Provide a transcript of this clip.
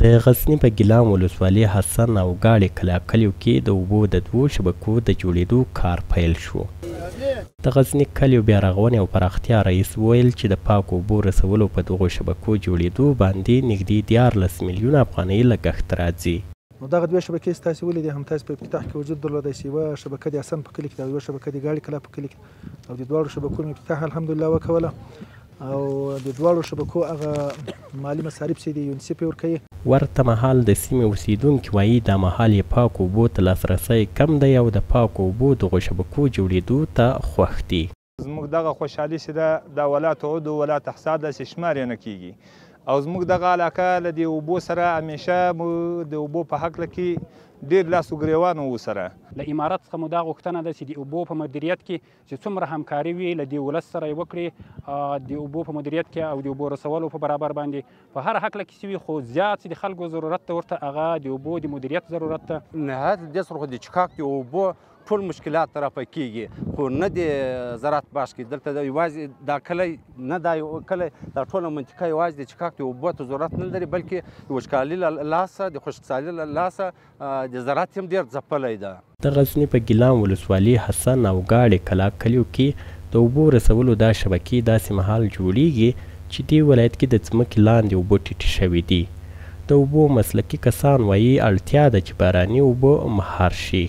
د غزني په ګیلان ولسوالۍ حسن او ګاړې کلا کلیو کې د اوبو د 2 شبکو د جوړېدو کار پیل شو. د غزني کلیو بیا رغونې او پراختیا رئیس ویل چې د پاکو اوبو رسولو په دغو شبکو جوړېدو باندې نږدې 14 میلیونه افغانۍ لګښت راځي. نو دغه 2 شبکې ستاسې ولیدې، هم تاسې په افتتاح کې وجود درلودی چې یوه شبکه د حسن په کلي کې ده او یوه شبکه د ګاړې کلا په کلي کې، او د دواړو شبکو مې افتتاح الحمدلله وکوله، او د دواړو شبکو هغه مالي مصارف چې د یونیسف یې ورکوي. ورته مهال د سیمې اوسیدونکي وایي دا مهال یې پاکو اوبو ته لاسرسی کم دی او د پاکو اوبو دغو شبکو جوړېدو ته خوښ دي. زموږ دغه خوشحالي چې ده دا ولا تعود ولا تحصا ده چې شمار یې نه کیږي، او زموږ دغه علاقه له دې اوبو سره همیشه مو د اوبو په هکله کې ډېر لاس و ګرېوان وو سره. له امارت څخه مو دا غوښتنه ده چې د اوبو په مدیریت کې چې څومره همکاري وي له دې ولس سره یې وکړي، د اوبو په مدیریت کې او د اوبو رسولو په برابر باندې په هر هکله کې چې وي، خو زیات چې د خلکو ضرورت ته ورته هغه د اوبو د مدیریت ضرورت ته. نهایت دې سره خو د چکاک د اوبو ټول مشکلات رفع کیږي، خو نه د زراعت باش کې دلته د یوازې دا کلی نه دا کلی دا ټوله منطقه یوازې د چکاک د اوبو ته ضرورت نه لري، بلکې د وچکالي له لاسه د خشکسالي له لاسه د زراعت هم ډېر ځپلی ده. د غزني په ګیلان ولسوالۍ حسن او ګاړې کلا کلیو کې د اوبو رسولو دا شبکې داسې مهال جوړیږي چې دې ولایت کې د ځمکې لاندې اوبه ټیټې شوي دي. د اوبو مسلکي کسان وایي اړتیا ده چې باراني اوبه مهار شي.